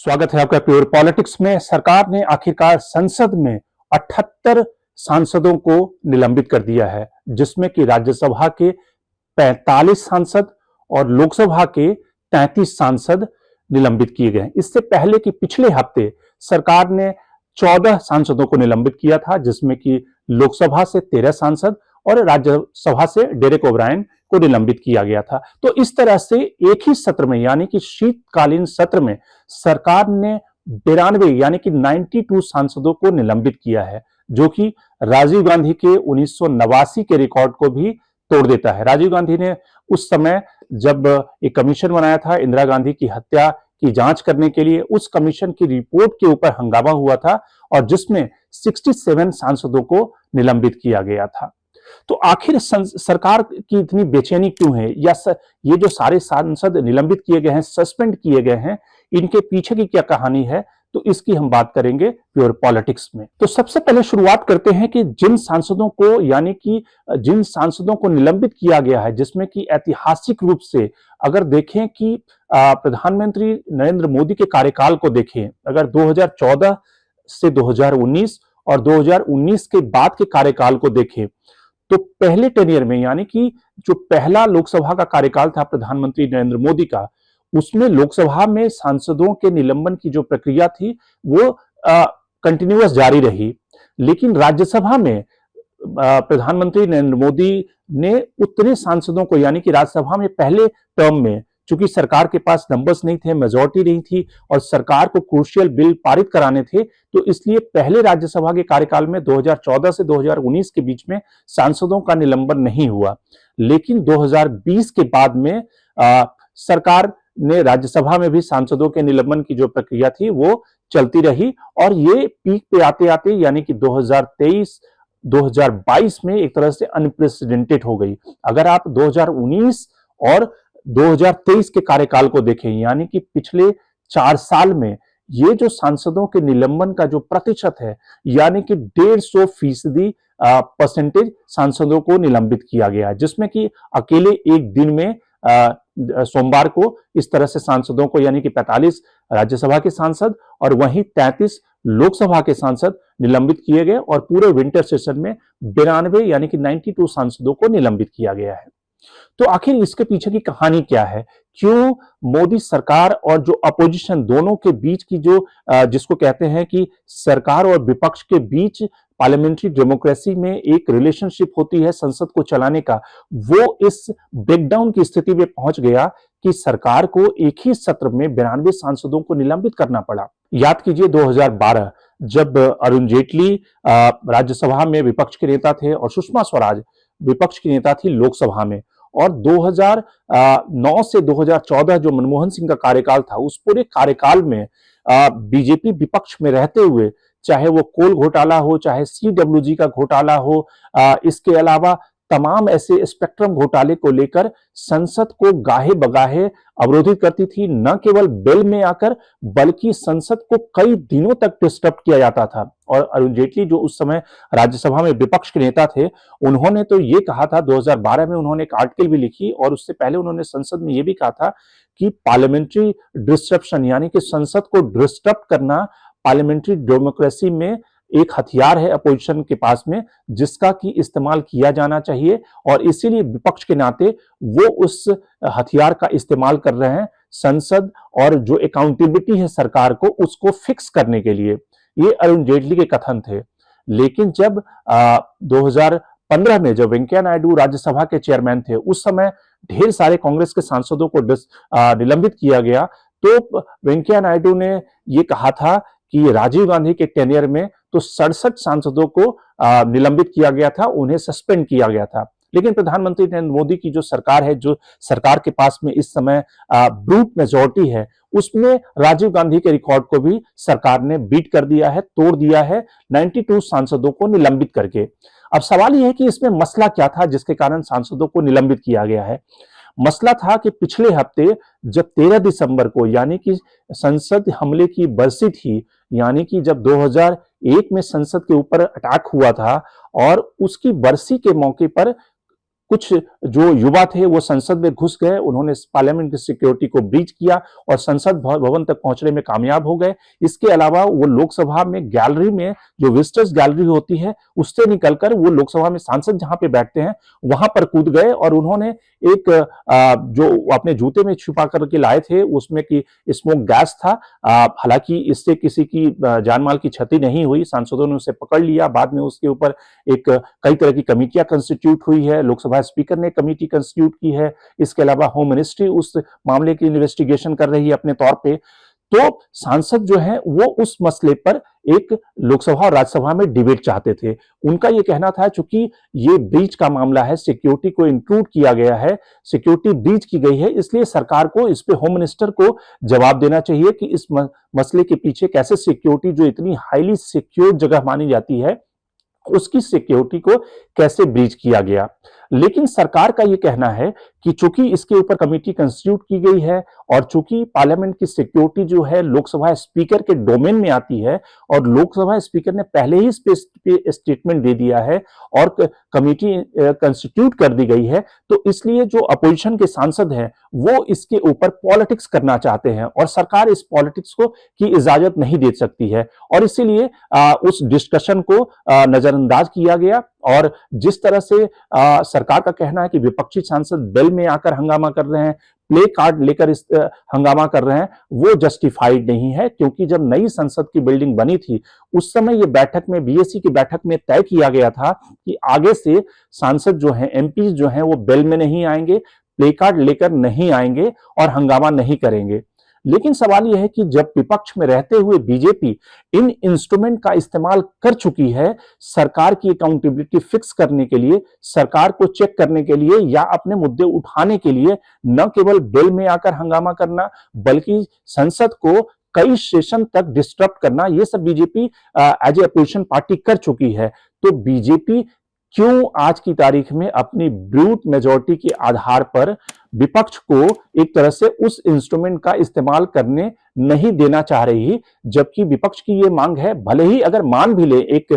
स्वागत है आपका प्योर पॉलिटिक्स में। सरकार ने आखिरकार संसद में 78 सांसदों को निलंबित कर दिया है, जिसमें कि राज्यसभा के 45 सांसद और लोकसभा के 33 सांसद निलंबित किए गए। इससे पहले कि पिछले हफ्ते सरकार ने 14 सांसदों को निलंबित किया था, जिसमें कि लोकसभा से 13 सांसद और राज्यसभा से डेरेक ओब्रायन को निलंबित किया गया था। तो इस तरह से एक ही सत्र में यानी कि शीतकालीन सत्र में सरकार ने 92 यानी कि 92 सांसदों को निलंबित किया है, जो कि राजीव गांधी के 1989 के रिकॉर्ड को भी तोड़ देता है। राजीव गांधी ने उस समय जब एक कमीशन बनाया था इंदिरा गांधी की हत्या की जांच करने के लिए, उस कमीशन की रिपोर्ट के ऊपर हंगामा हुआ था और जिसमें 67 सांसदों को निलंबित किया गया था। तो आखिर सरकार की इतनी बेचैनी क्यों है, या ये जो सारे सांसद निलंबित किए गए हैं, सस्पेंड किए गए हैं, इनके पीछे की क्या कहानी है, तो इसकी हम बात करेंगे प्योर पॉलिटिक्स में। तो सबसे पहले शुरुआत करते हैं कि जिन सांसदों को यानी कि जिन सांसदों को निलंबित किया गया है, जिसमें कि ऐतिहासिक रूप से अगर देखें कि प्रधानमंत्री नरेंद्र मोदी के कार्यकाल को देखें, अगर 2014 से 2019 और 2019 के बाद के कार्यकाल को देखें, तो पहले टेनियर में यानी कि जो पहला लोकसभा का कार्यकाल था प्रधानमंत्री नरेंद्र मोदी का, उसमें लोकसभा में सांसदों के निलंबन की जो प्रक्रिया थी वो कंटिन्यूअस जारी रही, लेकिन राज्यसभा में प्रधानमंत्री नरेंद्र मोदी ने उतने सांसदों को यानी कि राज्यसभा में पहले टर्म में, चूंकि सरकार के पास नंबर्स नहीं थे, मेजोरिटी नहीं थी और सरकार को क्रूशियल बिल पारित कराने थे, तो इसलिए पहले राज्यसभा के कार्यकाल में 2014 से 2019 के बीच में सांसदों का निलंबन नहीं हुआ। लेकिन 2020 के बाद में सरकार ने राज्यसभा में भी सांसदों के निलंबन की जो प्रक्रिया थी वो चलती रही और ये पीक पे आते आते यानी कि 2022 में एक तरह से अनप्रेसिडेंटेड हो गई। अगर आप 2019 और 2023 के कार्यकाल को देखें, यानी कि पिछले 4 साल में ये जो सांसदों के निलंबन का जो प्रतिशत है, यानी कि 150% परसेंटेज सांसदों को निलंबित किया गया है, जिसमें कि अकेले एक दिन में सोमवार को इस तरह से सांसदों को यानी कि 45 राज्यसभा के सांसद और वहीं 33 लोकसभा के सांसद निलंबित किए गए और पूरे विंटर सेशन में 92 यानी कि 92 सांसदों को निलंबित किया गया है। तो आखिर इसके पीछे की कहानी क्या है? क्यों मोदी सरकार और जो अपोजिशन दोनों के बीच की जो जिसको कहते हैं कि सरकार और विपक्ष के बीच पार्लियामेंट्री डेमोक्रेसी में एक रिलेशनशिप होती है संसद को चलाने का, वो इस ब्रेकडाउन की स्थिति में पहुंच गया कि सरकार को एक ही सत्र में 92 सांसदों को निलंबित करना पड़ा। याद कीजिए 2012 जब अरुण जेटली राज्यसभा में विपक्ष के नेता थे और सुषमा स्वराज विपक्ष की नेता थी लोकसभा में, और 2009 से 2014 जो मनमोहन सिंह का कार्यकाल था, उस पूरे कार्यकाल में बीजेपी विपक्ष में रहते हुए, चाहे वो कोल घोटाला हो, चाहे सीडब्ल्यूजी का घोटाला हो, इसके अलावा तमाम ऐसे स्पेक्ट्रम घोटाले को लेकर संसद को गाहे बगाहे अवरोधित करती थी। न केवल बेल में आकर बल्कि संसद को कई दिनों तक डिस्टर्ब किया जाता था। और अरुण जेटली जो उस समय राज्यसभा में विपक्ष के नेता थे, उन्होंने तो ये कहा था, 2012 में उन्होंने एक आर्टिकल भी लिखी और उससे पहले उन्होंने संसद में ये भी कहा था कि पार्लियामेंट्री डिस्ट्रप्शन यानी कि संसद को डिस्टर्ब करना पार्लियामेंट्री डेमोक्रेसी में एक हथियार है अपोजिशन के पास में, जिसका कि इस्तेमाल किया जाना चाहिए और इसीलिए विपक्ष के नाते वो उस हथियार का इस्तेमाल कर रहे हैं संसद और जो अकाउंटेबिलिटी है सरकार को, उसको फिक्स करने के लिए। ये अरुण जेटली के कथन थे। लेकिन जब 2015 में जब वेंकैया नायडू राज्यसभा के चेयरमैन थे, उस समय ढेर सारे कांग्रेस के सांसदों को निलंबित किया गया, तो वेंकैया नायडू ने ये कहा था कि राजीव गांधी के टेनियर में तो 67 सांसदों को निलंबित किया गया था, उन्हें सस्पेंड किया गया था। लेकिन प्रधानमंत्री नरेंद्र मोदी की जो सरकार है, जो सरकार के पास में इस समय ब्रूट मेजोरिटी है, उसमें राजीव गांधी के रिकॉर्ड को भी सरकार ने बीट कर दिया है, तोड़ दिया है 92 सांसदों को निलंबित करके। अब सवाल यह है कि इसमें मसला क्या था जिसके कारण सांसदों को निलंबित किया गया है। मसला था कि पिछले हफ्ते जब 13 दिसंबर को यानी कि संसद हमले की बरसी थी, यानी कि जब 2001 में संसद के ऊपर अटैक हुआ था और उसकी बरसी के मौके पर कुछ जो युवा थे वो संसद में घुस गए, उन्होंने पार्लियामेंट की सिक्योरिटी को ब्रीच किया और संसद भवन तक पहुंचने में कामयाब हो गए। इसके अलावा वो लोकसभा में गैलरी में, जो विजिटर्स गैलरी होती है, उससे निकलकर वो लोकसभा में सांसद जहां पे बैठते हैं वहां पर कूद गए और उन्होंने एक जो अपने जूते में छुपा करके लाए थे उसमें की स्मोक गैस था। हालांकि इससे किसी की जान माल की क्षति नहीं हुई, सांसदों ने उसे पकड़ लिया। बाद में उसके ऊपर एक कई तरह की कमेटियां कंस्टिट्यूट हुई है, लोकसभा स्पीकर ने कमेटी कंस्टिट्यूट की है, इसके अलावा होम मिनिस्ट्री उस मामले की इन्वेस्टिगेशन कर रही है अपने तौर पे। तो सांसद जो है वो उस मसले पर एक लोकसभा और राज्यसभा में डिबेट चाहते थे। उनका यह कहना था चूंकि ये ब्रीच का मामला है, सिक्योरिटी को इंक्लूड किया गया है, सिक्योरिटी ब्रीच की गई है, इसलिए सरकार को इस पे होम मिनिस्टर को जवाब देना चाहिए कि इस मसले के पीछे कैसे सिक्योरिटी, जो इतनी हाईली सिक्योर जगह मानी जाती है, उसकी सिक्योरिटी को कैसे ब्रीच किया गया। लेकिन सरकार का यह कहना है कि चूंकि इसके ऊपर कमेटी कंस्टिट्यूट की गई है और चूंकि पार्लियामेंट की सिक्योरिटी जो है लोकसभा स्पीकर के डोमेन में आती है और लोकसभा स्पीकर ने पहले ही इस पे स्टेटमेंट दे दिया है और कमेटी कंस्टिट्यूट कर दी गई है, तो इसलिए जो अपोजिशन के सांसद हैं वो इसके ऊपर पॉलिटिक्स करना चाहते हैं और सरकार इस पॉलिटिक्स को की इजाजत नहीं दे सकती है और इसीलिए उस डिस्कशन को नजरअंदाज किया गया। और जिस तरह से सरकार का कहना है कि विपक्षी सांसद बेल में आकर हंगामा कर रहे हैं, प्ले कार्ड लेकर इस हंगामा कर रहे हैं, वो जस्टिफाइड नहीं है, क्योंकि जब नई संसद की बिल्डिंग बनी थी उस समय ये बैठक में, बीएसी की बैठक में तय किया गया था कि आगे से सांसद जो हैं, एमपी जो हैं, वो बेल में नहीं आएंगे, प्ले कार्ड लेकर नहीं आएंगे और हंगामा नहीं करेंगे। लेकिन सवाल यह है कि जब विपक्ष में रहते हुए बीजेपी इन इंस्ट्रूमेंट का इस्तेमाल कर चुकी है सरकार की अकाउंटेबिलिटी फिक्स करने के लिए, सरकार को चेक करने के लिए या अपने मुद्दे उठाने के लिए, न केवल बेल में आकर हंगामा करना बल्कि संसद को कई सेशन तक डिस्टर्ब करना, यह सब BJP as a opposition party कर चुकी है। तो बीजेपी क्यों आज की तारीख में अपनी ब्रूट मेजॉरिटी के आधार पर विपक्ष को एक तरह से उस इंस्ट्रूमेंट का इस्तेमाल करने नहीं देना चाह रही, जबकि विपक्ष की ये मांग है, भले ही अगर मान भी ले एक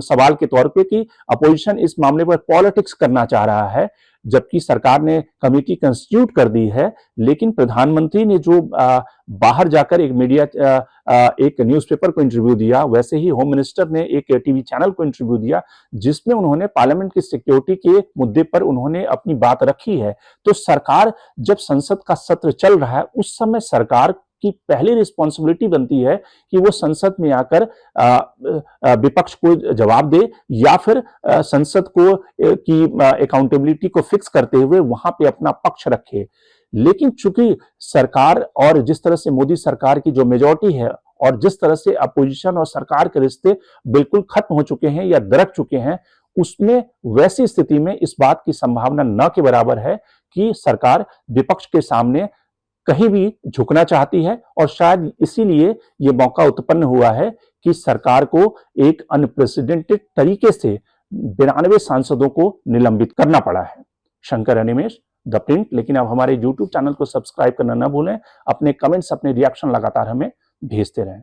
सवाल के तौर पे कि अपोजिशन इस मामले पर पॉलिटिक्स करना चाह रहा है, जबकि सरकार ने कमेटी कंस्टिट्यूट कर दी है, लेकिन प्रधानमंत्री ने जो बाहर जाकर एक मीडिया एक न्यूज़पेपर को इंटरव्यू दिया, वैसे ही होम मिनिस्टर ने एक टीवी चैनल को इंटरव्यू दिया जिसमें उन्होंने पार्लियामेंट की सिक्योरिटी के मुद्दे पर उन्होंने अपनी बात रखी है। तो सरकार जब संसद का सत्र चल रहा है उस समय सरकार की पहली रिस्पॉन्सिबिलिटी बनती है कि वो संसद में आकर विपक्ष को जवाब दे या फिर संसद को की अकाउंटेबिलिटी को फिक्स करते हुए वहां पे अपना पक्ष रखे। लेकिन चूंकि सरकार और जिस तरह से मोदी सरकार की जो मेजॉरिटी है और जिस तरह से अपोजिशन और सरकार के रिश्ते बिल्कुल खत्म हो चुके हैं या दरक चुके हैं, उसमें वैसी स्थिति में इस बात की संभावना न के बराबर है कि सरकार विपक्ष के सामने कहीं भी झुकना चाहती है और शायद इसीलिए यह मौका उत्पन्न हुआ है कि सरकार को एक अनप्रेसिडेंटेड तरीके से 92 सांसदों को निलंबित करना पड़ा है। Shankar Animesh, the print. लेकिन अब हमारे YouTube चैनल को सब्सक्राइब करना न भूलें, अपने कमेंट्स, अपने रिएक्शन लगातार हमें भेजते रहें।